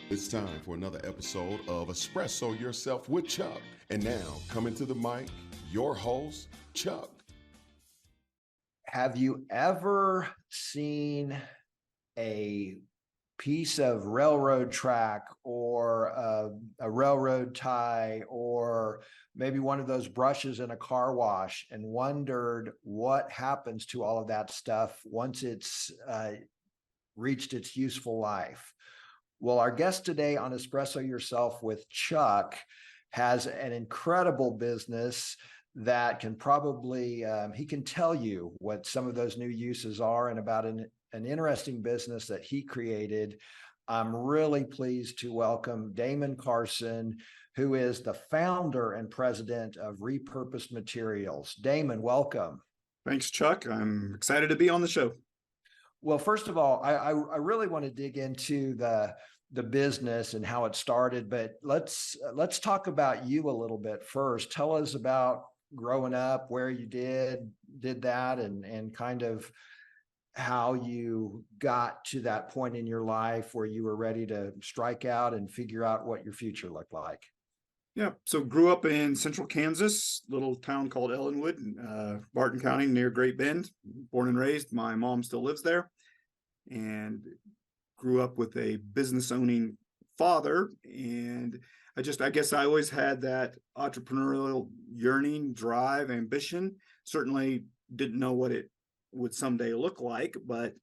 It's time for another episode of Espresso Yourself with Chuck. And now, coming to the mic, your host, Chuck. Have you ever seen a piece of railroad track or a railroad tie or maybe one of those brushes in a car wash and wondered what happens to all of that stuff once it's reached its useful life? Well, our guest today on Espresso Yourself with Chuck has an incredible business that can probably, he can tell you what some of those new uses are and about an interesting business that he created. I'm really pleased to welcome Damon Carson, who is the founder and president of Repurposed Materials. Damon, welcome. Thanks, Chuck. I'm excited to be on the show. Well, first of all, I really want to dig into the business and how it started, but let's talk about you a little bit first. Tell us about growing up, where you did that, and kind of how you got to that point in your life where you were ready to strike out and figure out what your future looked like. Yeah, so grew up in central Kansas, little town called Ellenwood, Barton County near Great Bend. Born and raised. My mom still lives there, and grew up with a business owning father. And I guess I always had that entrepreneurial yearning, drive, ambition. Certainly didn't know what it would someday look like, but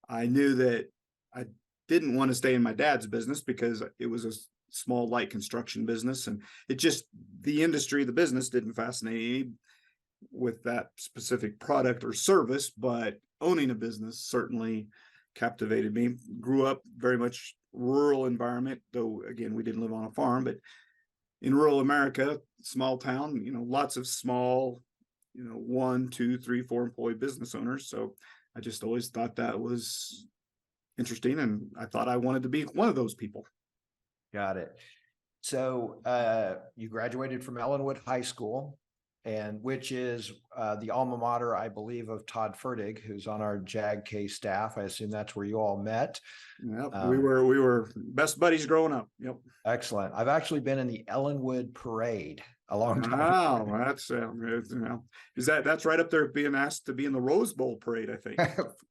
I knew that I didn't want to stay in my dad's business because it was a small light construction business, and the industry, the business didn't fascinate me with that specific product or service, but owning a business certainly captivated me. Grew up very much rural environment, though again we didn't live on a farm, but in rural America, small town, lots of small, 1, 2, 3, 4 employee business owners. So I just always thought that was interesting, and I thought I wanted to be one of those people. Got it. So you graduated from Ellenwood High School, and which is the alma mater, I believe, of Todd Fertig, who's on our jag-k staff. I assume that's where you all met. Yep, we were best buddies growing up. Yep. Excellent. I've actually been in the Ellenwood parade a long time. Wow, that's that's right up there being asked to be in the Rose Bowl parade, I think.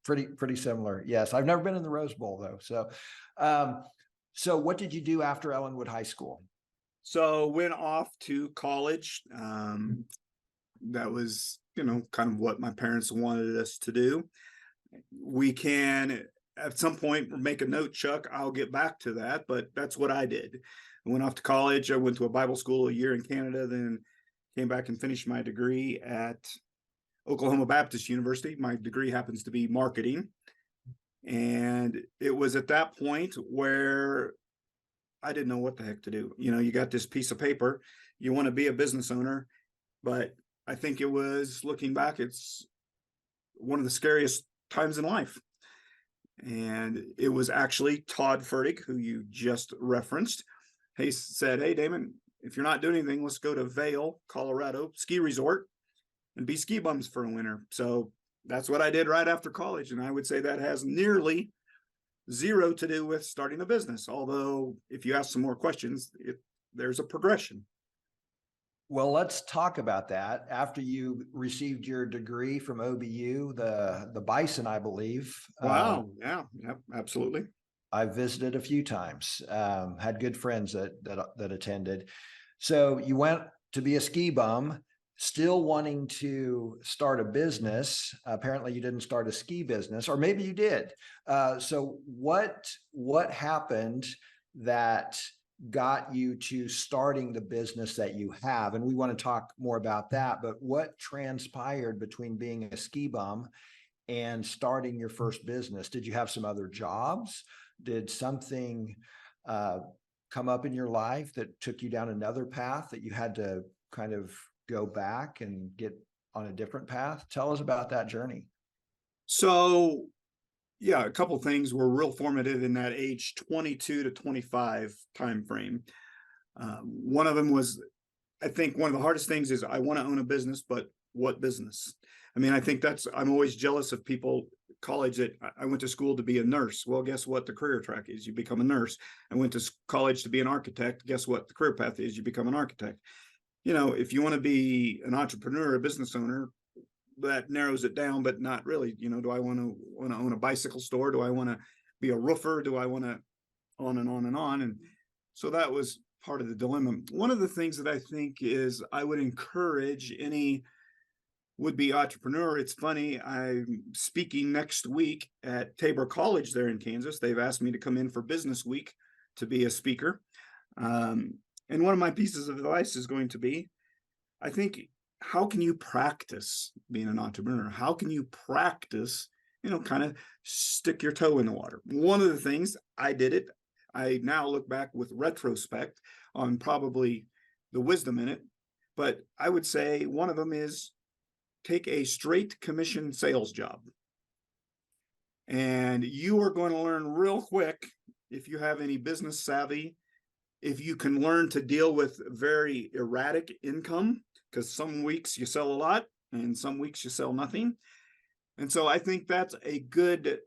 pretty similar. Yes, I've never been in the Rose Bowl though. So what did you do after Ellenwood High School? So went off to college. That was, kind of what my parents wanted us to do. We can, at some point, make a note, Chuck, I'll get back to that, but that's what I did. I went off to college. I went to a Bible school a year in Canada, then came back and finished my degree at Oklahoma Baptist University. My degree happens to be marketing. And it was at that point where I didn't know what the heck to do. You got this piece of paper, you want to be a business owner, but I think it was, looking back, it's one of the scariest times in life. And it was actually Todd Fertig, who you just referenced. He said, "Hey, Damon, if you're not doing anything, let's go to Vail, Colorado, ski resort, and be ski bums for a winter." So that's what I did right after college. And I would say that has nearly zero to do with starting a business. Although if you ask some more questions, there's a progression. Well, let's talk about that. After you received your degree from OBU, the Bison, I believe. Wow. Yeah, absolutely. I visited a few times, had good friends that attended. So you went to be a ski bum, still wanting to start a business. Apparently you didn't start a ski business, or maybe you did. So what happened that got you to starting the business that you have? And we want to talk more about that, but what transpired between being a ski bum and starting your first business? Did you have some other jobs? Did something come up in your life that took you down another path that you had to kind of go back and get on a different path? Tell us about that journey. So yeah, a couple of things were real formative in that age 22 to 25 time frame. One of them was, I think one of the hardest things is I want to own a business, but what business? I mean, I think I'm always jealous of people college that I went to school to be a nurse. Well, guess what the career track is? You become a nurse. I went to college to be an architect. Guess what the career path is? You become an architect. If you want to be an entrepreneur, a business owner, that narrows it down, but not really. Do I want to own a bicycle store? Do I want to be a roofer? Do I want to on and on and on? And so that was part of the dilemma. One of the things that I think is I would encourage any would-be entrepreneur. It's funny, I'm speaking next week at Tabor College there in Kansas. They've asked me to come in for Business Week to be a speaker. And one of my pieces of advice is going to be, I think, how can you practice being an entrepreneur? How can you practice, kind of stick your toe in the water? One of the things I did it, I now look back with retrospect on probably the wisdom in it, but I would say one of them is take a straight commission sales job. And you are going to learn real quick, if you have any business savvy, if you can learn to deal with very erratic income, because some weeks you sell a lot and some weeks you sell nothing. And so I think that's a good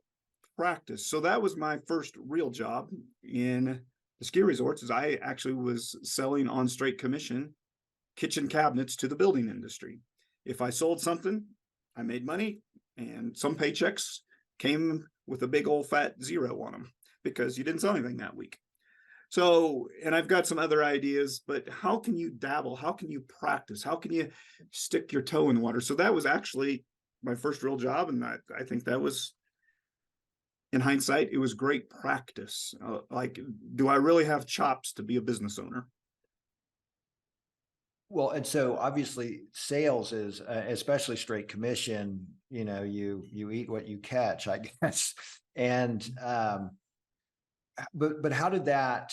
practice. So that was my first real job in the ski resorts, is I actually was selling on straight commission kitchen cabinets to the building industry. If I sold something, I made money, and some paychecks came with a big old fat zero on them because you didn't sell anything that week. So, and I've got some other ideas, but how can you dabble? How can you practice? How can you stick your toe in the water? So that was actually my first real job. And I think that was, in hindsight, it was great practice. Do I really have chops to be a business owner? Well, and so obviously sales is, especially straight commission, you eat what you catch, I guess. And, but how did that,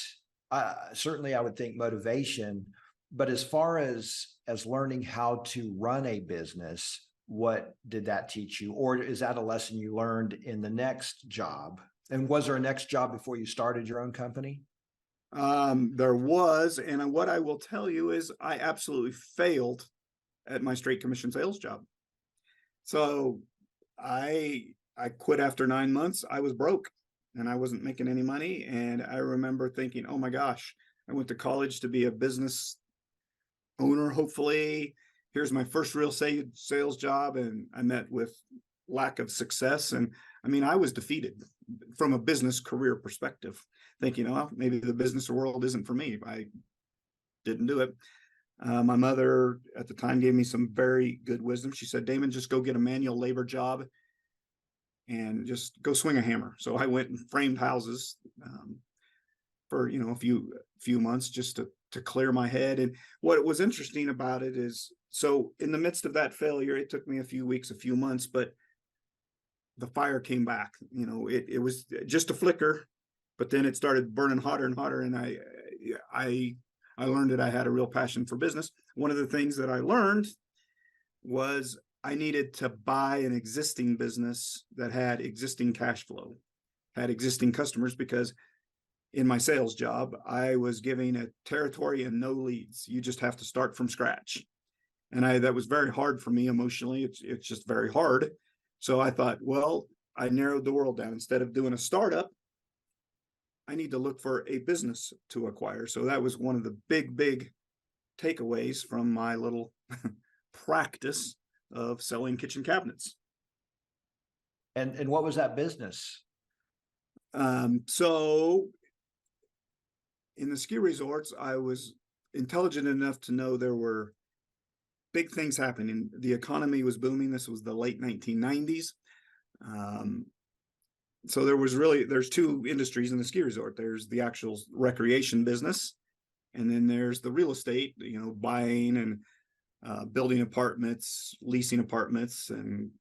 certainly I would think motivation, but as far as learning how to run a business, what did that teach you? Or is that a lesson you learned in the next job? And was there a next job before you started your own company? There was, and what I will tell you is I absolutely failed at my straight commission sales job. So I quit after 9 months. I was broke and I wasn't making any money. And I remember thinking, oh my gosh, I went to college to be a business owner. Hopefully, here's my first real sales job. And I met with lack of success. And I mean, I was defeated from a business career perspective, thinking, oh, maybe the business world isn't for me. I didn't do it. My mother at the time gave me some very good wisdom. She said, Damon, just go get a manual labor job and just go swing a hammer. So I went and framed houses for, a few months just to clear my head. And what was interesting about it is, so in the midst of that failure, it took me a few weeks, a few months, but the fire came back. It was just a flicker, but then it started burning hotter and hotter. And I learned that I had a real passion for business. One of the things that I learned was I needed to buy an existing business that had existing cash flow, had existing customers, because in my sales job, I was giving a territory and no leads. You just have to start from scratch. And that was very hard for me emotionally. It's just very hard. So I thought, well, I narrowed the world down. Instead of doing a startup, I need to look for a business to acquire. So that was one of the big takeaways from my little practice of selling kitchen cabinets. And what was that business? So in the ski resorts, I was intelligent enough to know there were big things happening. The economy was booming. This was the late 1990s. So there's two industries in the ski resort. There's the actual recreation business, and then there's the real estate, buying and building apartments, leasing apartments. And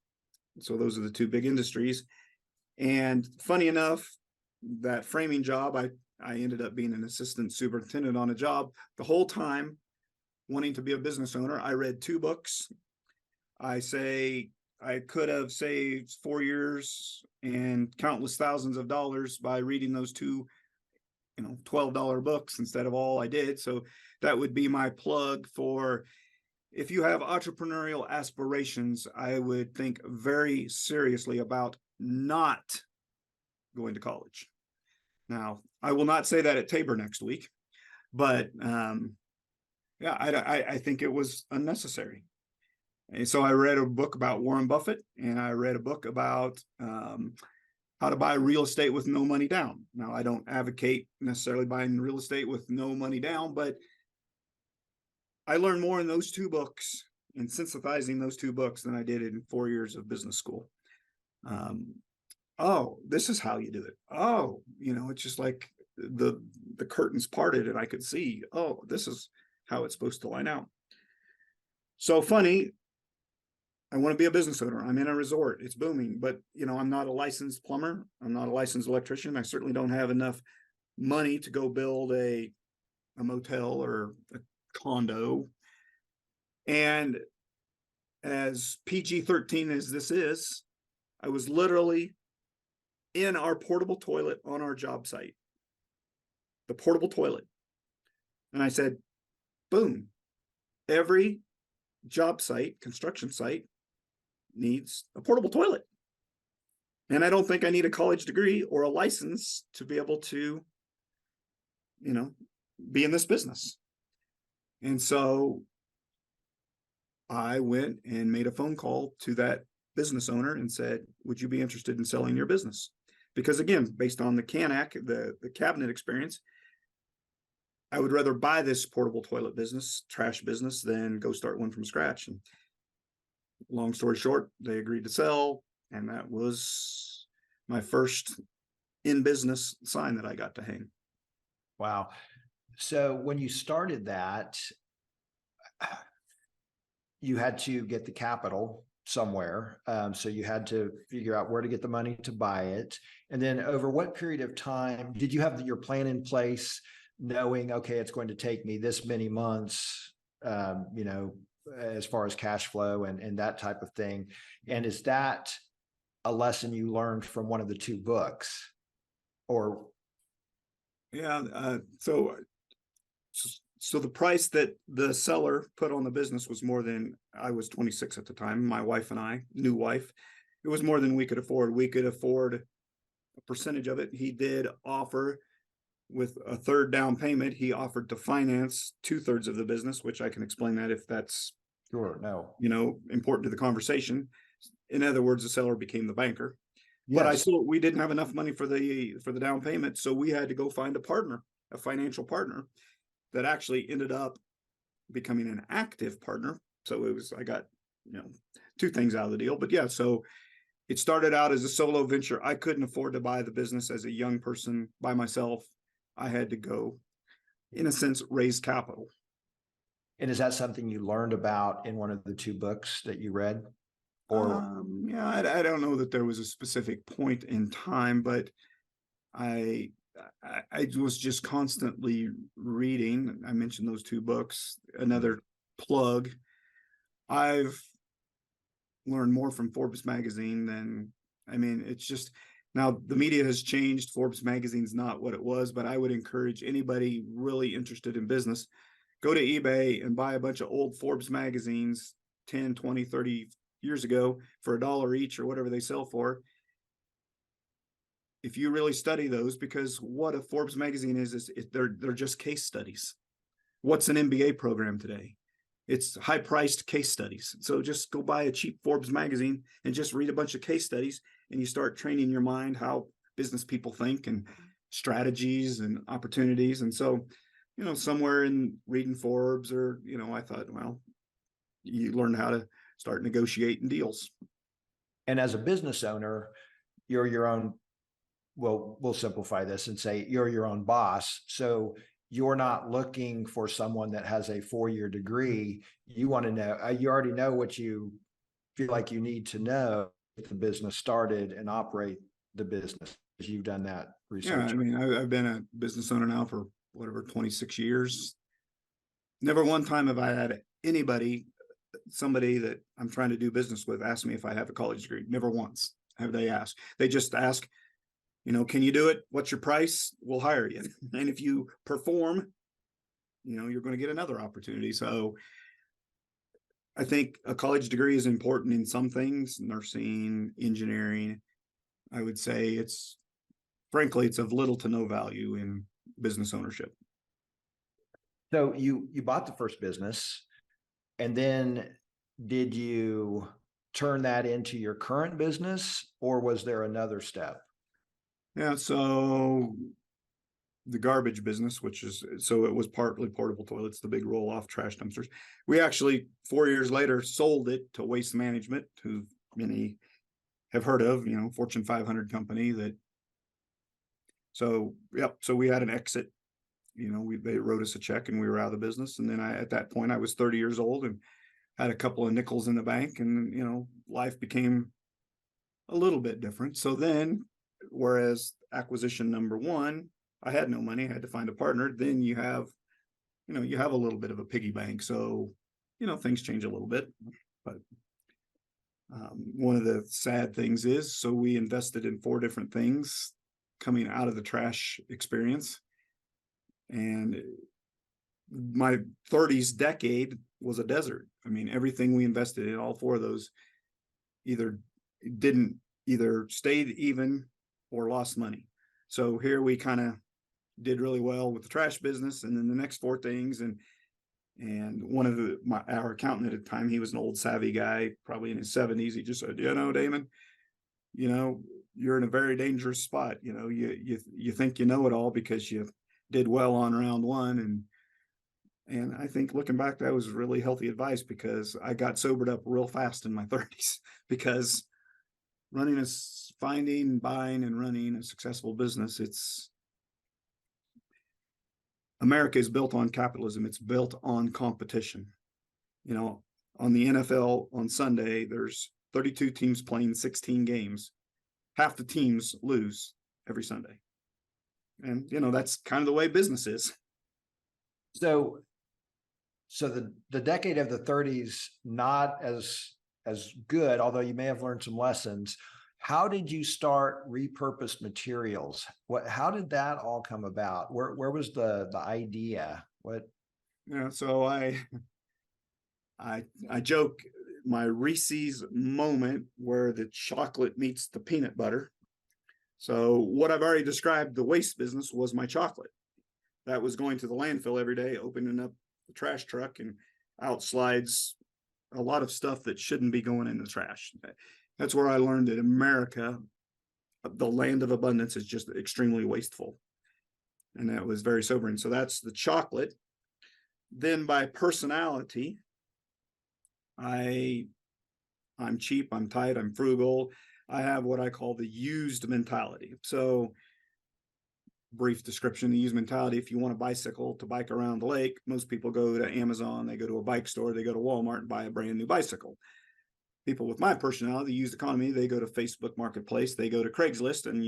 so those are the two big industries. And funny enough, that framing job, I ended up being an assistant superintendent on a job. The whole time wanting to be a business owner, I read 2 books. I say I could have saved 4 years and countless thousands of dollars by reading those 2, $12 books instead of all I did. So that would be my plug for, if you have entrepreneurial aspirations, I would think very seriously about not going to college. Now, I will not say that at Tabor next week, but yeah, I think it was unnecessary. And so I read a book about Warren Buffett, and I read a book about how to buy real estate with no money down. Now, I don't advocate necessarily buying real estate with no money down, but I learned more in those two books and synthesizing those two books than I did in 4 years of business school. Oh, this is how you do it. Oh, it's just like the curtains parted and I could see, oh, this is how it's supposed to line out. So funny, I want to be a business owner. I'm in a resort. It's booming, but I'm not a licensed plumber. I'm not a licensed electrician. I certainly don't have enough money to go build a motel or a condo. And as PG-13 as this is, I was literally in our portable toilet on our job site, the portable toilet. And I said, boom, every job site, construction site needs a portable toilet. And I don't think I need a college degree or a license to be able to, be in this business. And so I went and made a phone call to that business owner and said, would you be interested in selling your business? Because again, based on the CANAC, the cabinet experience, I would rather buy this portable toilet business, trash business, than go start one from scratch. And long story short, they agreed to sell. And that was my first in business sign that I got to hang. Wow. So when you started that, you had to get the capital somewhere. So you had to figure out where to get the money to buy it. And then over what period of time did you have your plan in place, knowing, okay, it's going to take me this many months, as far as cash flow and that type of thing? And is that a lesson you learned from one of the two books? Or yeah, so the price that the seller put on the business was more than, I was 26 at the time, my wife and I, new wife, it was more than we could afford. We could afford a percentage of it. He did offer, with a third down payment, he offered to finance 2/3 of the business, which I can explain that if that's sure, no, important to the conversation. In other words, the seller became the banker. yes. But we didn't have enough money for the down payment, so we had to go find a partner, a financial partner, that actually ended up becoming an active partner. So I got, two things out of the deal. But yeah, so it started out as a solo venture. I couldn't afford to buy the business as a young person by myself. I had to go, in a sense, raise capital. And is that something you learned about in one of the two books that you read? Or yeah, I don't know that there was a specific point in time, but I was just constantly reading. I mentioned those two books. Another plug, I've learned more from Forbes magazine than, it's just, now the media has changed. Forbes magazine's not what it was, but I would encourage anybody really interested in business, go to eBay and buy a bunch of old Forbes magazines 10, 20, 30 years ago for $1 each or whatever they sell for. If you really study those, because what a Forbes magazine is they're just case studies. What's an MBA program today? It's high-priced case studies. So just go buy a cheap Forbes magazine and just read a bunch of case studies, and you start training your mind how business people think and strategies and opportunities. And so, somewhere in reading Forbes or, I thought, well, you learn how to start negotiating deals. And as a business owner, you're your own, well, we'll simplify this and say you're your own boss. So you're not looking for someone that has a 4-year degree. You want to know, you already know what you feel like you need to know if the business started and operate the business. You've done that research. Yeah, I've been a business owner now for 26 years. Never one time have I had somebody that I'm trying to do business with ask me if I have a college degree. Never once have they asked. They just ask, can you do it? What's your price? We'll hire you. And if you perform, you're going to get another opportunity. So I think a college degree is important in some things, nursing, engineering, I would say it's, frankly, it's of little to no value in business ownership. So you bought the first business, and then did you turn that into your current business, or was there another step? Yeah, so the garbage business, so it was partly portable toilets, the big roll-off trash dumpsters. We actually 4 years later sold it to Waste Management, who many have heard of, Fortune 500 company that. So we had an exit. They wrote us a check and we were out of the business. And then at that point, I was 30 years old and had a couple of nickels in the bank, and life became a little bit different. So then, whereas acquisition number one, I had no money, I had to find a partner. Then you have a little bit of a piggy bank. So, things change a little bit. But one of the sad things is, so we invested in 4 different things coming out of the trash experience. And my 30s decade was a desert. I mean, everything we invested in, all 4 of those, either stayed even or lost money. So here we kind of did really well with the trash business, and then the next 4 things. And one of our accountant at the time, he was an old savvy guy, probably in his 70s. He just said, Damon, you're in a very dangerous spot. You think you know it all because you did well on round 1. And I think looking back, that was really healthy advice, because I got sobered up real fast in my 30s, because finding, buying, and running a successful business, America is built on capitalism. It's built on competition. On the NFL on Sunday, there's 32 teams playing 16 games. Half the teams lose every Sunday. And, that's kind of the way business is. So the decade of the 30s, not as good, although you may have learned some lessons. How did you start Repurposed Materials? How did that all come about? Where was the idea? So I joke, my Reese's moment where the chocolate meets the peanut butter. So what I've already described, the waste business, was my chocolate. That was going to the landfill every day, opening up the trash truck, and out slides a lot of stuff that shouldn't be going in the trash. That's where I learned that America, the land of abundance, is just extremely wasteful. And that was very sobering. So that's the chocolate. Then by personality, I'm cheap, I'm tight, I'm frugal. I have what I call the used mentality. So, brief description, the used mentality: if you want a bicycle to bike around the lake, most people go to Amazon, they go to a bike store, they go to Walmart and buy a brand new bicycle. People with my personality, the used economy, they go to Facebook Marketplace, they go to Craigslist and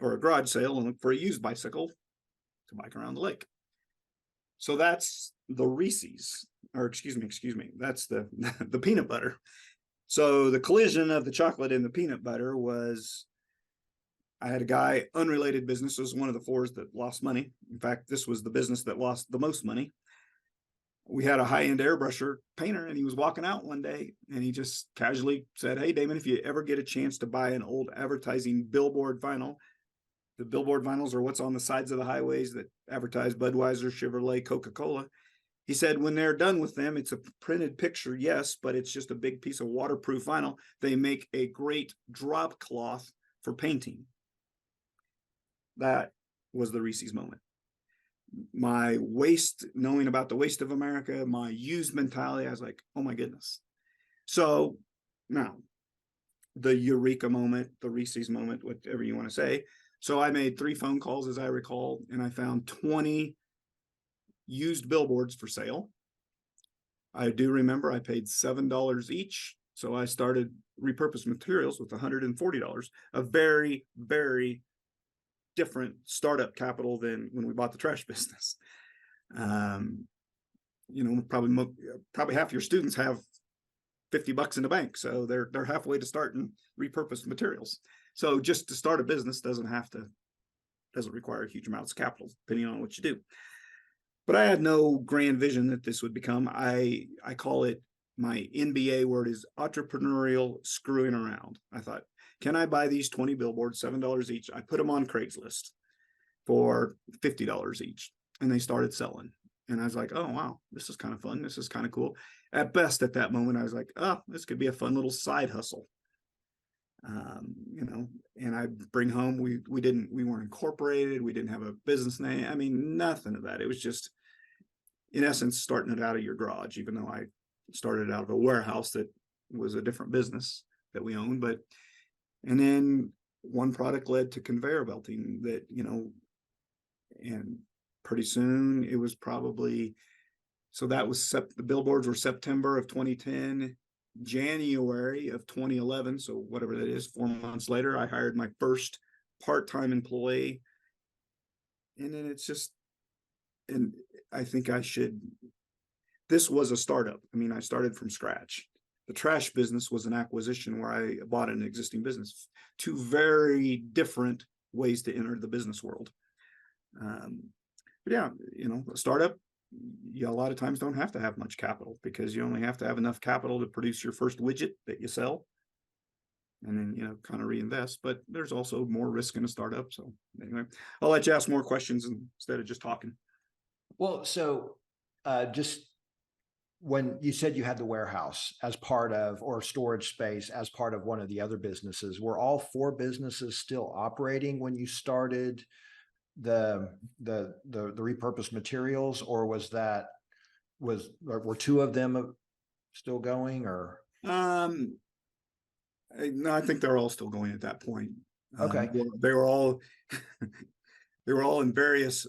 or a garage sale and look for a used bicycle to bike around the lake. So that's the Reese's, or excuse me, that's the peanut butter. So the collision of the chocolate and the peanut butter was, I had a guy, unrelated business, was one of the 4s that lost money. In fact, this was the business that lost the most money. We had a high-end airbrusher painter, and he was walking out one day, and he just casually said, "Hey, Damon, if you ever get a chance to buy an old advertising billboard vinyl," the billboard vinyls are what's on the sides of the highways that advertise Budweiser, Chevrolet, Coca-Cola. He said, when they're done with them, it's a printed picture, yes, but it's just a big piece of waterproof vinyl. They make a great drop cloth for painting. That was the Reese's moment. My waste, knowing about the waste of America, my used mentality, I was like, oh my goodness. So now, the eureka moment, the Reese's moment, whatever you want to say. So I made 3 phone calls, as I recall, and I found 20 used billboards for sale. I do remember I paid $7 each. So I started Repurposed Materials with $140, a very, very different startup capital than when we bought the trash business. Probably half your students have $50 in the bank. So they're halfway to starting Repurposed Materials. So just to start a business doesn't require huge amounts of capital, depending on what you do. But I had no grand vision that this would become. I call it, my NBA word is entrepreneurial screwing around. I thought, can I buy these 20 billboards, $7 each? I put them on Craigslist for $50 each. And they started selling. And I was like, oh, wow, this is kind of fun. This is kind of cool. At best, at that moment, I was like, oh, this could be a fun little side hustle. And I bring home, we weren't incorporated. We didn't have a business name. I mean, nothing of that. It was just, in essence, starting it out of your garage, even though I started out of a warehouse that was a different business that we owned. And then one product led to conveyor belting that, and pretty soon it was probably, so that was the billboards were September of 2010, January of 2011. So whatever that is, 4 months later, I hired my first part-time employee. And then it's just, and I think this was a startup. I mean, I started from scratch. The trash business was an acquisition where I bought an existing business. Two very different ways to enter the business world. But yeah, a startup, you a lot of times don't have to have much capital, because you only have to have enough capital to produce your first widget that you sell, and then, kind of reinvest. But there's also more risk in a startup. So anyway, I'll let you ask more questions instead of just talking. Well, so just when you said you had the warehouse as part of, or storage space as part of one of the other businesses, were all 4 businesses still operating when you started the repurposed materials, or were 2 of them still going, or? No, I think they're all still going at that point. Okay. They were all in various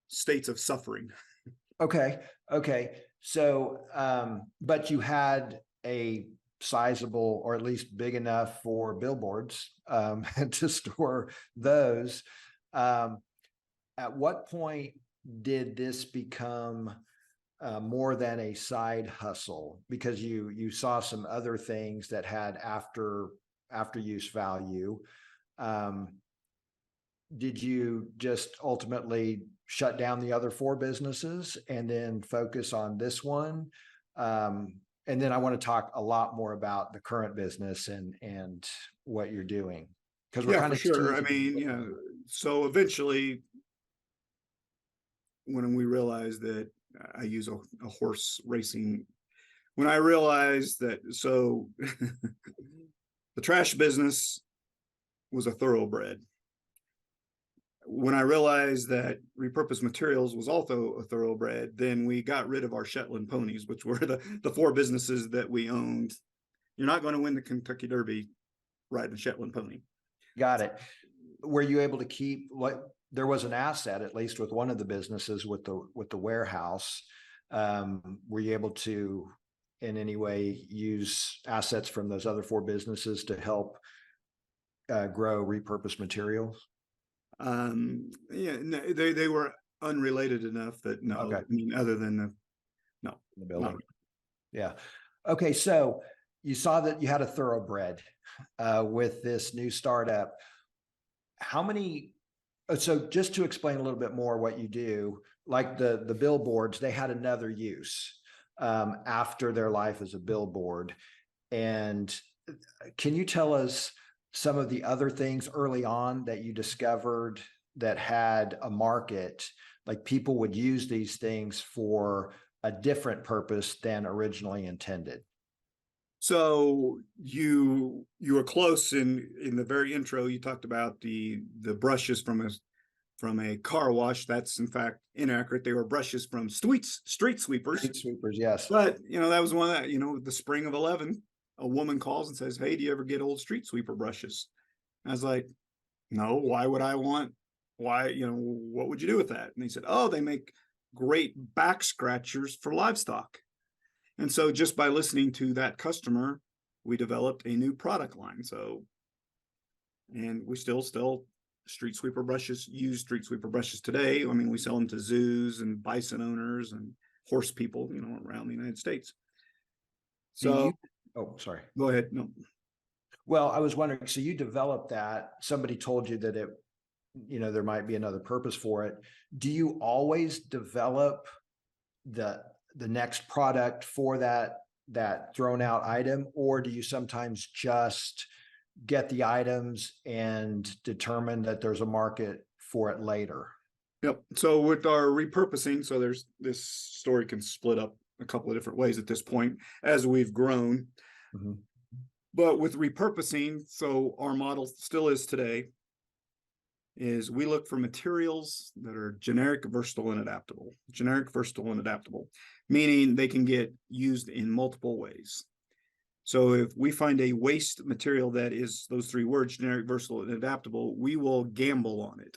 states of suffering. Okay. So, but you had a sizable, or at least big enough for billboards to store those. At what point did this become more than a side hustle? Because you saw some other things that had after use value. Did you just ultimately shut down the other 4 businesses and then focus on this one? And then I want to talk a lot more about the current business and what you're doing. Because we're kind of sure. I mean, so eventually, when we realized that I use a horse racing, when I realized that, so the trash business was a thoroughbred. When I realized that repurposed materials was also a thoroughbred, then we got rid of our Shetland ponies, which were the 4 businesses that we owned. You're not going to win the Kentucky Derby riding a Shetland pony. Got it. Were you able to keep, there was an asset, at least with one of the businesses with the warehouse. Were you able to in any way use assets from those other 4 businesses to help grow repurposed materials? Yeah, no, they were unrelated enough that no. Okay. I mean, other than the building. Yeah. Okay. So you saw that you had a thoroughbred with this new startup. How many? So just to explain a little bit more what you do, like the billboards, they had another use after their life as a billboard. And can you tell us some of the other things early on that you discovered that had a market, like people would use these things for a different purpose than originally intended? So you were close in the very intro. You talked about the brushes from a car wash. That's in fact inaccurate. They were brushes from street sweepers. Street sweepers, yes. But that was one that the spring of 11. A woman calls and says, "Hey, do you ever get old street sweeper brushes?" I was like, "No, why would I want? Why, what would you do with that?" And they said, "Oh, they make great back scratchers for livestock." And so just by listening to that customer, we developed a new product line. So, and we still street sweeper brushes, use street sweeper brushes today. I mean, we sell them to zoos and bison owners and horse people, around the United States. So, oh, sorry. Go ahead. No. Well, I was wondering, so you developed that, somebody told you that there might be another purpose for it. Do you always develop the next product for that thrown out item, or do you sometimes just get the items and determine that there's a market for it later. Yep. So with our repurposing, so there's this story can split up a couple of different ways at this point as we've grown. Mm-hmm. But with repurposing, so our model still is today, is we look for materials that are generic, versatile, and adaptable. Generic, versatile, and adaptable, meaning they can get used in multiple ways. So if we find a waste material that is those three words, generic, versatile, and adaptable, we will gamble on it.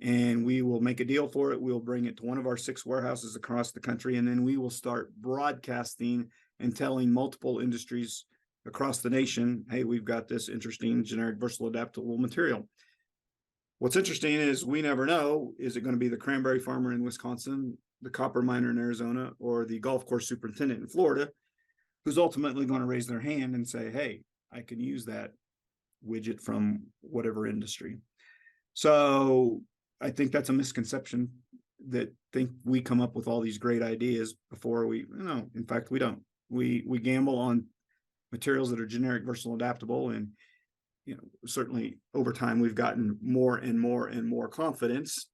And we will make a deal for it. We'll bring it to one of our 6 warehouses across the country, and then we will start broadcasting and telling multiple industries across the nation, hey, we've got this interesting generic, versatile, adaptable material. What's interesting is we never know, is it going to be the cranberry farmer in Wisconsin, the copper miner in Arizona, or the golf course superintendent in Florida, who's ultimately going to raise their hand and say, hey, I can use that widget from whatever industry. So I think that's a misconception, that think we come up with all these great ideas before we, no, in fact, we don't. We gamble on materials that are generic, versatile, adaptable. And, certainly over time, we've gotten more and more and more confidence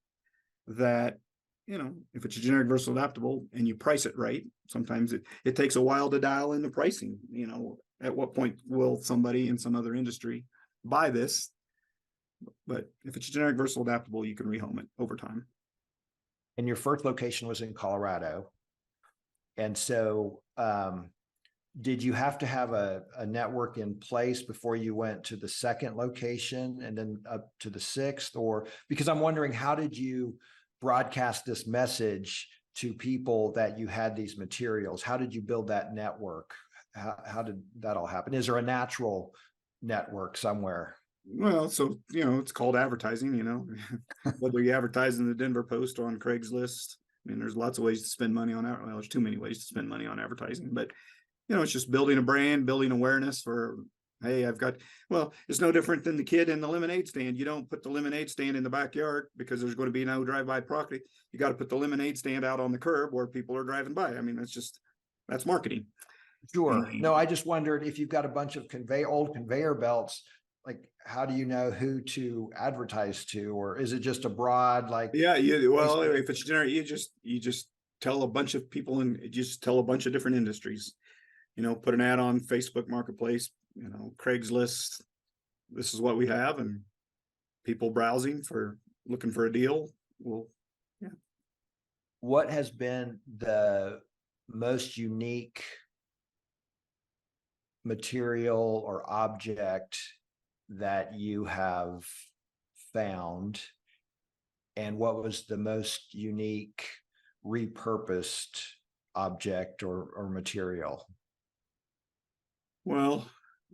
that, if it's a generic, versatile, adaptable and you price it right, sometimes it takes a while to dial in the pricing. At what point will somebody in some other industry buy this? But if it's generic, versatile, adaptable, you can rehome it over time. And your first location was in Colorado. And so did you have to have a network in place before you went to the second location and then up to the 6th? Or because I'm wondering, how did you broadcast this message to people that you had these materials? How did you build that network? How did that all happen? Is there a natural network somewhere? Well, so, it's called advertising, whether you advertise in the Denver Post or on Craigslist. I mean, there's lots of ways to spend money on that. Well, there's too many ways to spend money on advertising, but, it's just building a brand, building awareness for, hey, it's no different than the kid in the lemonade stand. You don't put the lemonade stand in the backyard because there's going to be no drive-by property. You got to put the lemonade stand out on the curb where people are driving by. I mean, that's marketing. Sure. No, I just wondered if you've got a bunch of old conveyor belts, like, how do you know who to advertise to? Or is it just a broad, like, yeah, well, if it's generic, you just tell a bunch of people and just tell a bunch of different industries, put an ad on Facebook Marketplace, Craigslist. This is what we have, and people browsing looking for a deal. Well, yeah. What has been the most unique material or object that you have found, and what was the most unique repurposed object or material? Well,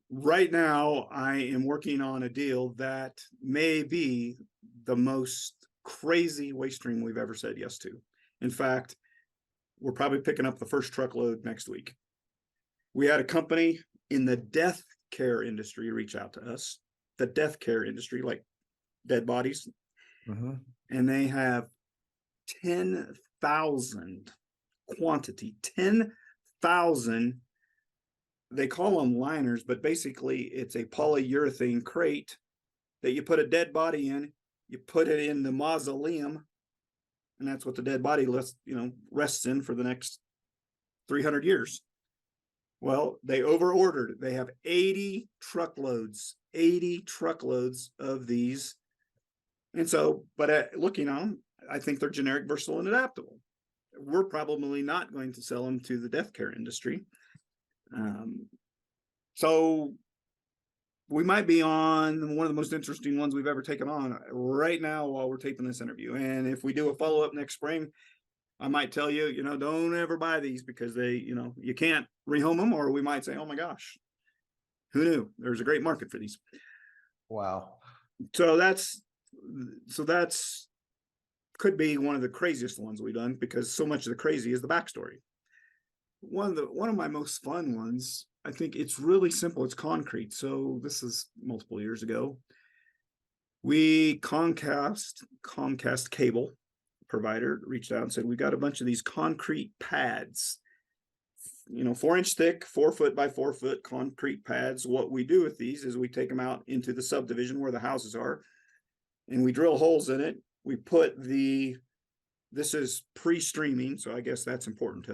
right now I am working on a deal that may be the most crazy waste stream we've ever said yes to. In fact, we're probably picking up the first truckload next week. We had a company in the death care industry reach out to us, the death care industry, like dead bodies. Mm-hmm. And they have 10,000 quantity, 10,000. They call them liners, but basically it's a polyurethane crate that you put a dead body in, you put it in the mausoleum, and that's what the dead body rests in for the next 300 years. Well, they over-ordered. They have 80 truckloads of these. And so, but looking on them, I think they're generic, versatile, and adaptable. We're probably not going to sell them to the death care industry. So we might be on one of the most interesting ones we've ever taken on right now while we're taping this interview. And if we do a follow-up next spring, I might tell you, don't ever buy these because they, you can't rehome them, or we might say, oh my gosh, who knew? There's a great market for these. Wow. So that's could be one of the craziest ones we've done, because so much of the crazy is the backstory. One of my most fun ones, I think it's really simple. It's concrete. So this is multiple years ago. We Comcast cable provider reached out and said, we got a bunch of these concrete pads 4-inch thick, 4 foot by 4 foot concrete pads. What we do with these is we take them out into the subdivision where the houses are, and we drill holes in it. We put this is pre-streaming, so I guess that's important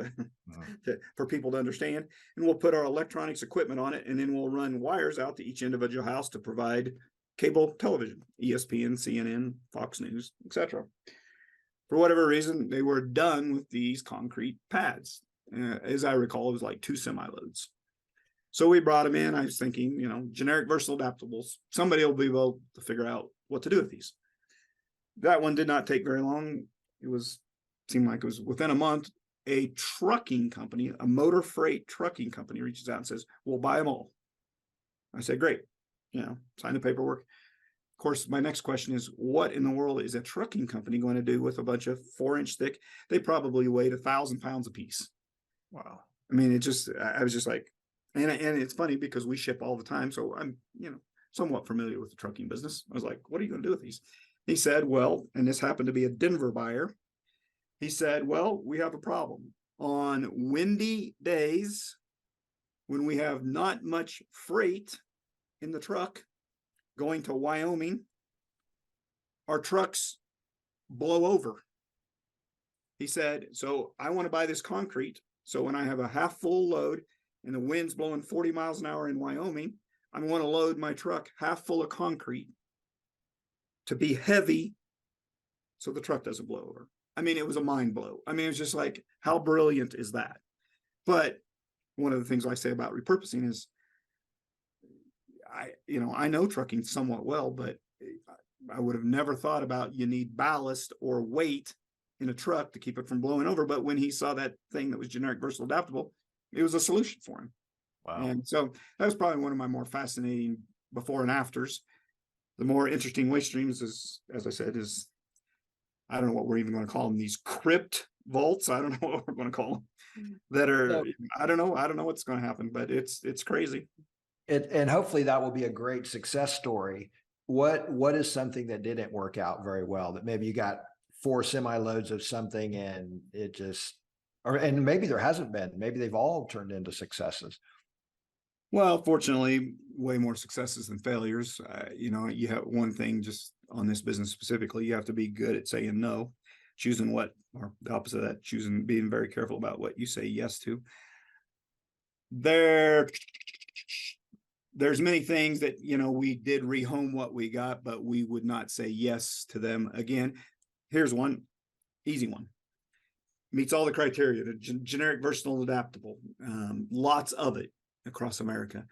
for people to understand. And we'll put our electronics equipment on it, and then we'll run wires out to each individual house to provide cable television, ESPN, CNN, Fox News, etc. For whatever reason, they were done with these concrete pads. As I recall, it was like 2 semi-loads. So we brought them in. I was thinking, generic versatile adaptables. Somebody will be able to figure out what to do with these. That one did not take very long. Seemed like it was within a month, a trucking company, a motor freight trucking company reaches out and says, we'll buy them all. I said, great, sign the paperwork. Of course, my next question is, what in the world is a trucking company going to do with a bunch of 4-inch thick? They probably weighed 1,000 pounds a piece. Wow. I mean, I was just like, and it's funny because we ship all the time. So I'm, somewhat familiar with the trucking business. I was like, what are you going to do with these? He said, well, and this happened to be a Denver buyer. He said, well, we have a problem. On windy days, when we have not much freight in the truck going to Wyoming, our trucks blow over. He said, so I want to buy this concrete. So when I have a half full load and the wind's blowing 40 miles an hour in Wyoming, I want to load my truck half full of concrete to be heavy so the truck doesn't blow over. I mean, it was a mind blow. I mean, it's just like, how brilliant is that? But one of the things I say about repurposing is I know trucking somewhat well, but I would have never thought about you need ballast or weight in a truck to keep it from blowing over. But when he saw that thing that was generic versatile adaptable, it was a solution for him. Wow. And so that was probably one of my more fascinating before and afters. The more interesting waste streams is, as I said, I don't know what we're even going to call them, these crypt vaults. I don't know what we're going to call them that are, I don't know what's going to happen, but it's crazy. And hopefully that will be a great success story. What is something that didn't work out very well, that maybe you got 4 semi-loads of something and it just, and maybe there hasn't been, maybe they've all turned into successes. Well, fortunately, way more successes than failures. You have one thing just on this business specifically, you have to be good at saying no, choosing what, or the opposite of that, being very careful about what you say yes to. There's many things that, we did rehome what we got, but we would not say yes to them again. Here's one, easy one. Meets all the criteria, the generic, versatile, adaptable, lots of it across America.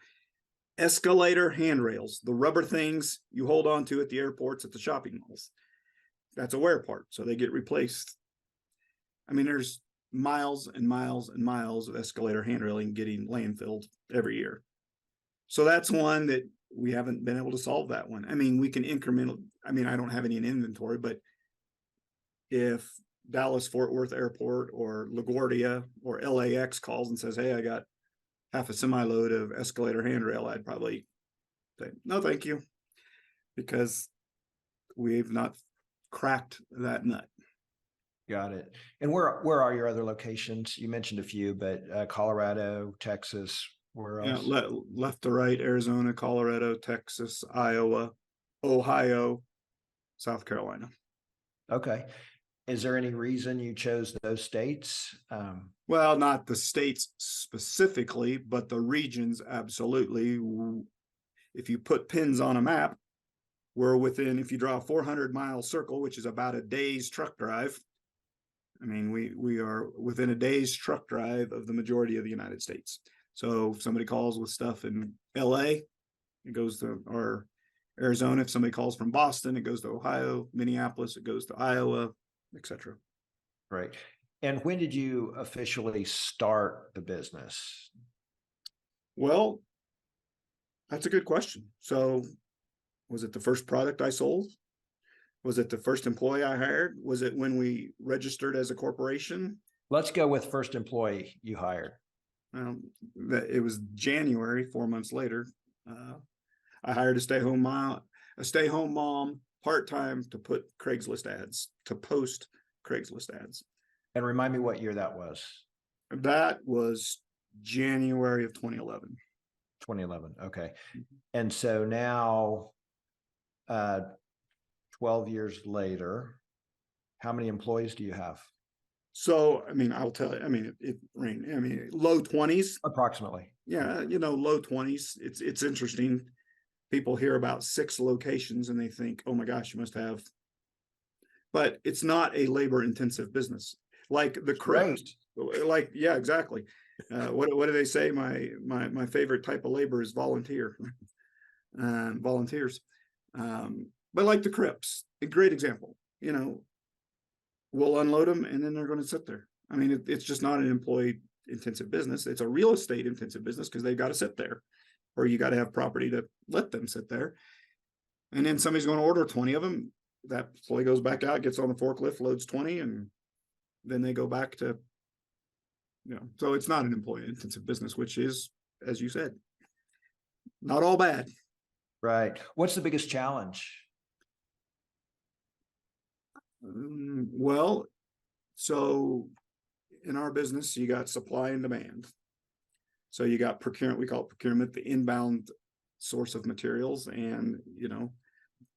Escalator handrails, the rubber things you hold on to at the airports, at the shopping malls. That's a wear part, so they get replaced. I mean, there's miles and miles and miles of escalator handrailing getting landfilled every year. So that's one that we haven't been able to solve that one. I mean, we can incremental. I mean, I don't have any in inventory, but if Dallas Fort Worth Airport or LaGuardia or LAX calls and says, hey, I got half a semi-load of escalator handrail, I'd probably say, no, thank you, because we've not cracked that nut. Got it. And where are your other locations? You mentioned a few, but Colorado, Texas, where else? Yeah, left to right, Arizona, Colorado, Texas, Iowa, Ohio, South Carolina. Okay. Is there any reason you chose those states? Well, not the states specifically, but the regions, absolutely. If you put pins on a map, we're within, if you draw a 400-mile circle, which is about a day's truck drive, I mean, we are within a day's truck drive of the majority of the United States. So if somebody calls with stuff in LA, it goes to, or Arizona. If somebody calls from Boston, it goes to Ohio. Minneapolis, it goes to Iowa, etc. Right. And when did you officially start the business? Well, that's a good question. So was it the first product I sold? Was it the first employee I hired? Was it when we registered as a corporation? Let's go with first employee you hired. It was January, 4 months later. I hired a stay-home mom, part-time to post Craigslist ads. And remind me what year that was. That was January of 2011. 2011. Okay. And so now, 12 years later, how many employees do you have? So, I mean, I'll tell you, I mean, low 20s. Approximately. Yeah, low 20s. It's interesting. People hear about 6 locations and they think, oh my gosh, you must have. But it's not a labor intensive business like the craft. Like, yeah, exactly. What do they say? My favorite type of labor is volunteers. But like the Crips, a great example. We'll unload them and then they're going to sit there. I mean, it's just not an employee intensive business. It's a real estate intensive business because they've got to sit there, or you got to have property to let them sit there. And then somebody's going to order 20 of them. That employee goes back out, gets on the forklift, loads 20, and then they go back to, so it's not an employee intensive business, which is, as you said, not all bad. Right. What's the biggest challenge? Well, so in our business, you got supply and demand. So you got procurement, we call it procurement, the inbound source of materials, and,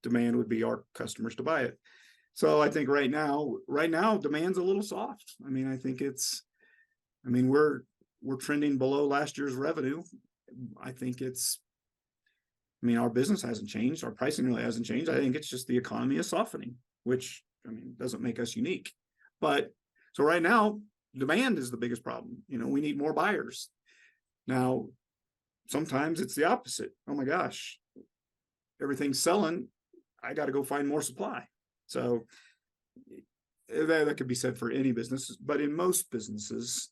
demand would be our customers to buy it. So I think right now demand's a little soft. I mean, I think we're trending below last year's revenue. I think our business hasn't changed. Our pricing really hasn't changed. I think it's just the economy is softening, which, doesn't make us unique. But so right now, demand is the biggest problem. We need more buyers. Now, sometimes it's the opposite. Oh my gosh, everything's selling. I got to go find more supply. So that could be said for any business, but in most businesses,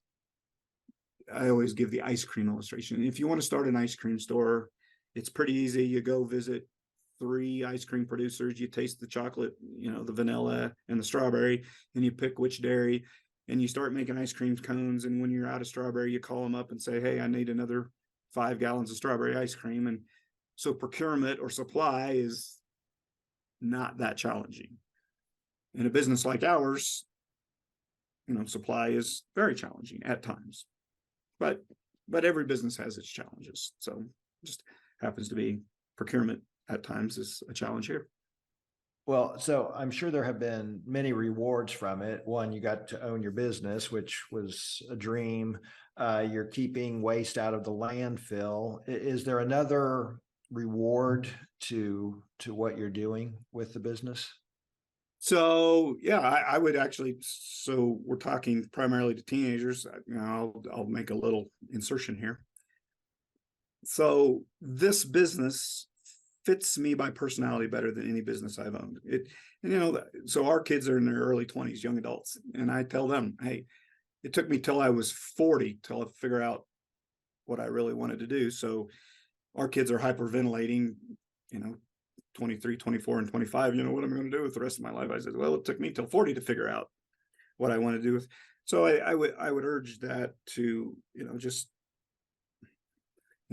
I always give the ice cream illustration. If you want to start an ice cream store, it's pretty easy. You go visit 3 ice cream producers, you taste the chocolate, the vanilla and the strawberry, and you pick which dairy, and you start making ice cream cones. And when you're out of strawberry, you call them up and say, hey, I need another 5 gallons of strawberry ice cream. And so procurement or supply is not that challenging. In a business like ours, supply is very challenging at times, but every business has its challenges. So just happens to be procurement at times is a challenge here. Well, so I'm sure there have been many rewards from it. One, you got to own your business, which was a dream. You're keeping waste out of the landfill. Is there another reward to what you're doing with the business? So yeah, I would actually. So we're talking primarily to teenagers. I'll make a little insertion here. So this business fits me by personality better than any business I've owned. So our kids are in their early 20s, young adults, and I tell them, hey, it took me till I was 40 till I figure out what I really wanted to do. So our kids are hyperventilating, 23, 24, and 25. What am I going to do with the rest of my life? I said, well, it took me till 40 to figure out what I want to do with. So I would urge that to, just,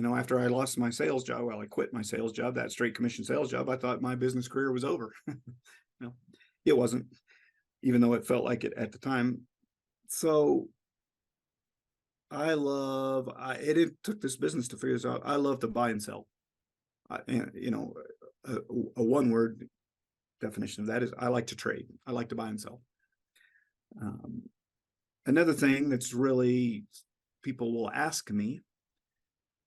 after I lost my sales job, I quit my sales job, that straight commission sales job. I thought my business career was over. No, it wasn't, even though it felt like it at the time. So it took this business to figure this out. I love to buy and sell. A one-word definition of that is I like to trade. I like to buy and sell. Another thing that's really, people will ask me,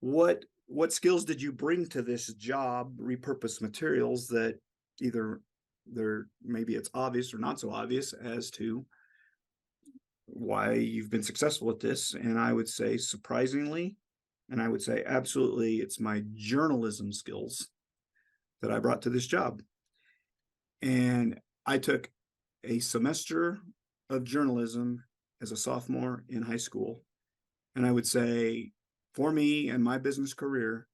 what skills did you bring to this job, repurpose materials, that either maybe it's obvious or not so obvious as to why you've been successful at this? And I would say surprisingly, and I would say absolutely, it's my journalism skills that I brought to this job. And I took a semester of journalism as a sophomore in high school. And I would say for me and my business career,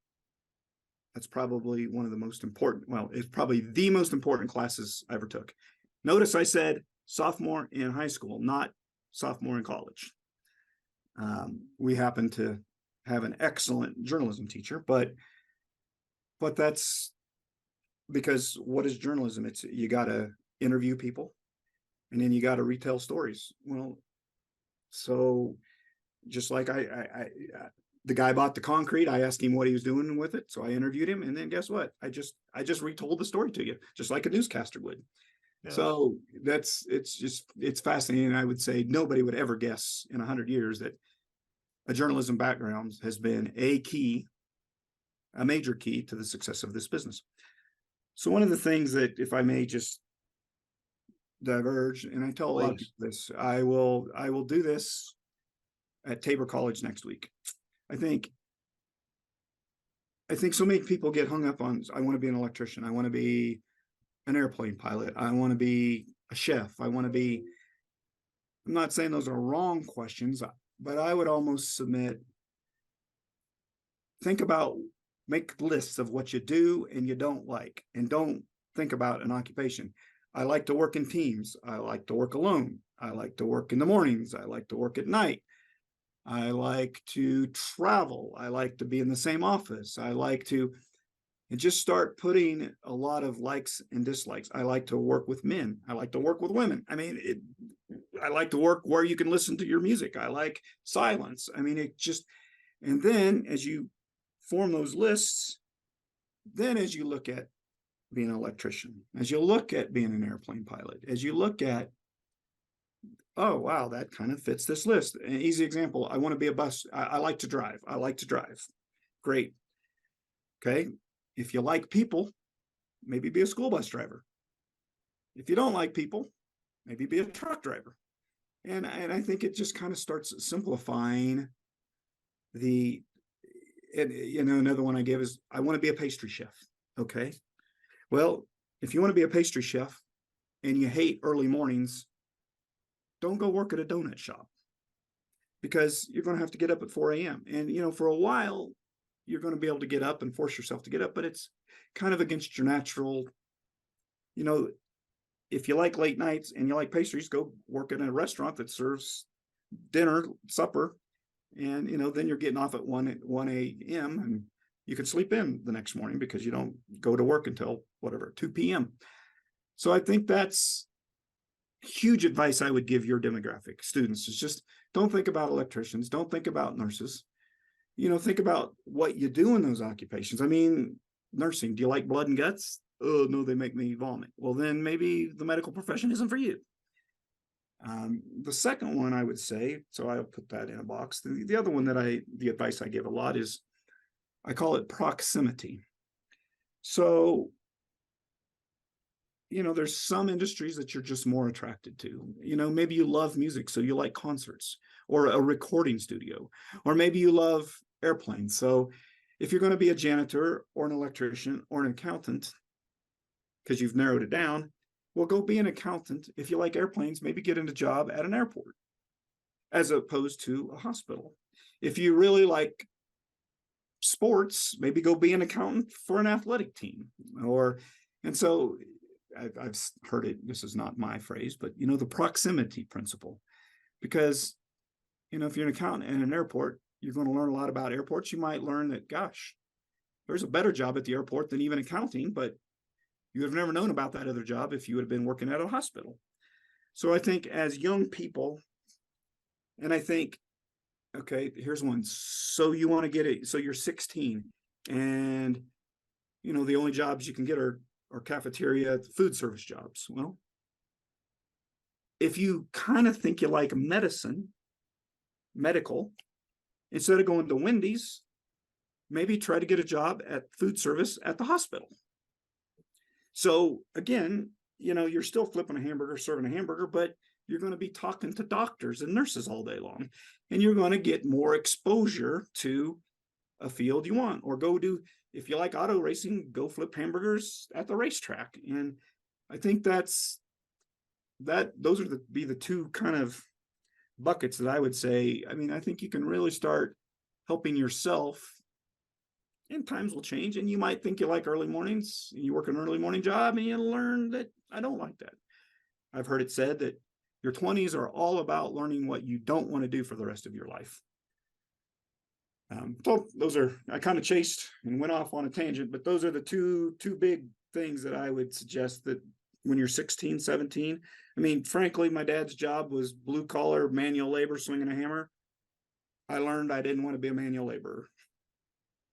that's probably one of the most important, it's probably the most important classes I ever took. Notice I said sophomore in high school, not sophomore in college. We happen to have an excellent journalism teacher, but that's because what is journalism? It's you got to interview people, and then you got to retell stories. Well, so just like the guy bought the concrete. I asked him what he was doing with it. So I interviewed him. And then guess what? I just retold the story to you, just like a newscaster would. Yeah. So it's fascinating. I would say nobody would ever guess in 100 years that a journalism background has been a major key to the success of this business. So one of the things that, if I may just diverge, and I tell a lot of people this, I will do this at Tabor College next week. I think so many people get hung up on, I want to be an electrician. I want to be an airplane pilot. I want to be a chef. I'm not saying those are wrong questions, but I would almost submit, make lists of what you do and you don't like, and don't think about an occupation. I like to work in teams. I like to work alone. I like to work in the mornings. I like to work at night. I like to travel. I like to be in the same office. I like to, and just start putting a lot of likes and dislikes. I like to work with men. I like to work with women. I mean, I like to work where you can listen to your music. I like silence. I mean, and then as you form those lists, then as you look at being an electrician, as you look at being an airplane pilot, as you look at, oh, wow, that kind of fits this list. An easy example, I want to be a bus. I like to drive. I like to drive. Great. Okay. If you like people, maybe be a school bus driver. If you don't like people, maybe be a truck driver. And I think it just kind of starts simplifying another one I give is, I want to be a pastry chef. Okay. Well, if you want to be a pastry chef and you hate early mornings, don't go work at a donut shop, because you're going to have to get up at 4 a.m. And, for a while, you're going to be able to get up and force yourself to get up, but it's kind of against your natural, if you like late nights and you like pastries, go work in a restaurant that serves dinner, supper, and, then you're getting off at 1 a.m. and you can sleep in the next morning because you don't go to work until 2 p.m. So I think that's huge advice I would give your demographic students, is just don't think about electricians. Don't think about nurses. Think about what you do in those occupations. I mean, nursing, do you like blood and guts? Oh, no, they make me vomit. Well, then maybe the medical profession isn't for you. The second one I would say, so I'll put that in a box. The other one the advice I give a lot is, I call it proximity. So, there's some industries that you're just more attracted to. Maybe you love music, so you like concerts, or a recording studio, or maybe you love airplanes. So if you're going to be a janitor or an electrician or an accountant, because you've narrowed it down, well, go be an accountant. If you like airplanes, maybe get a job at an airport as opposed to a hospital. If you really like sports, maybe go be an accountant for an athletic team. And so I've heard it, this is not my phrase, but the proximity principle, because if you're an accountant in an airport, you're going to learn a lot about airports. You might learn that, gosh, there's a better job at the airport than even accounting, but you would have never known about that other job if you would have been working at a hospital. So I think as young people, and I think, okay, here's one. So you want to get it. So you're 16 and, the only jobs you can get are cafeteria, food service jobs. Well, if you kind of think you like medical, instead of going to Wendy's, maybe try to get a job at food service at the hospital. So again, you're still flipping a hamburger, serving a hamburger, but you're going to be talking to doctors and nurses all day long, and you're going to get more exposure to a field you want. Or if you like auto racing, go flip hamburgers at the racetrack. And I think those are be the two kind of buckets that I would say. I mean, I think you can really start helping yourself, and times will change. And you might think you like early mornings, and you work an early morning job, and you learn that I don't like that. I've heard it said that your 20s are all about learning what you don't want to do for the rest of your life. So I kind of chased and went off on a tangent, but those are the two big things that I would suggest, that when you're 16, 17, I mean, frankly, my dad's job was blue collar, manual labor, swinging a hammer. I learned I didn't want to be a manual laborer.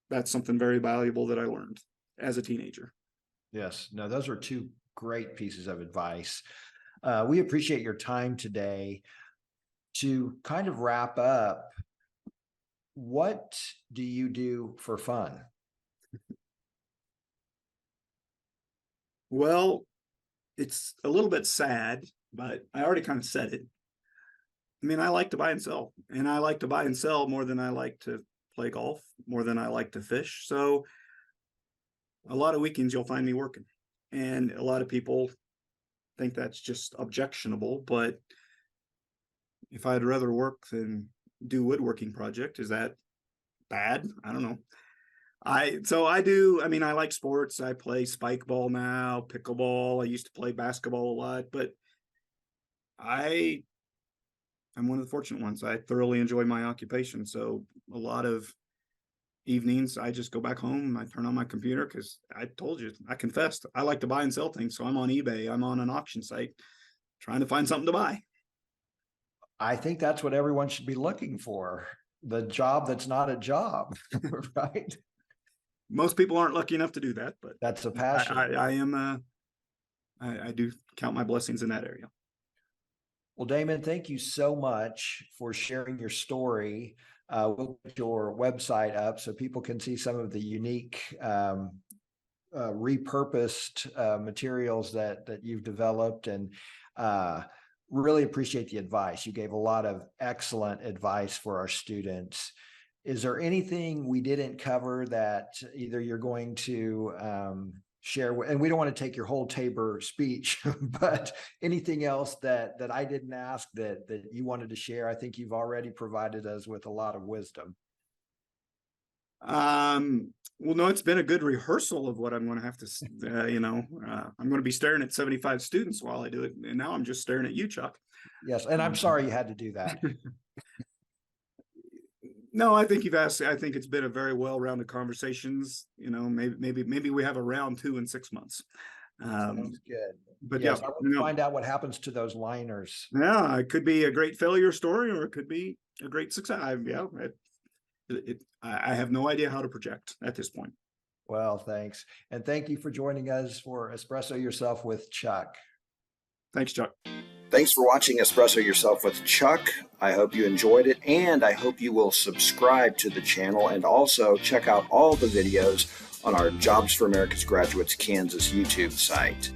That's something very valuable that I learned as a teenager. Yes, no, those are two great pieces of advice. We appreciate your time today. To kind of wrap up, what do you do for fun? Well, it's a little bit sad, but I already kind of said it. I mean, I like to buy and sell, and I like to buy and sell more than I like to play golf, more than I like to fish. So a lot of weekends you'll find me working, and a lot of people think that's just objectionable, but if I'd rather work than do woodworking project, is that bad? I don't know. I mean, I like sports. I play spike ball now, pickleball. I used to play basketball a lot, but I'm one of the fortunate ones. I thoroughly enjoy my occupation. So a lot of evenings I just go back home, I turn on my computer, because I told you, I confessed, I like to buy and sell things. So I'm on eBay, I'm on an auction site trying to find something to buy. I think that's what everyone should be looking for. The job that's not a job, right? Most people aren't lucky enough to do that, but That's a passion. I do count my blessings in that area. Well, Damon, thank you so much for sharing your story. We'll put your website up so people can see some of the unique repurposed materials that you've developed, and really appreciate the advice. You gave a lot of excellent advice for our students. Is there anything we didn't cover that either you're going to share, and we don't want to take your whole Tabor speech, but anything else that I didn't ask that you wanted to share? I think you've already provided us with a lot of wisdom. Well, no, it's been a good rehearsal of what I'm going to have to, I'm going to be staring at 75 students while I do it. And now I'm just staring at you, Chuck. Yes. And I'm sorry you had to do that. No, I think I think it's been a very well-rounded conversations. Maybe we have a round 2 in 6 months. Sounds good. But yes, yeah, I want to find out what happens to those liners. Yeah, it could be a great failure story, or it could be a great success. I have no idea how to project at this point. Well, thanks. And thank you for joining us for Espresso Yourself with Chuck. Thanks, Chuck. Thanks for watching Espresso Yourself with Chuck. I hope you enjoyed it, and I hope you will subscribe to the channel and also check out all the videos on our Jobs for America's Graduates Kansas YouTube site.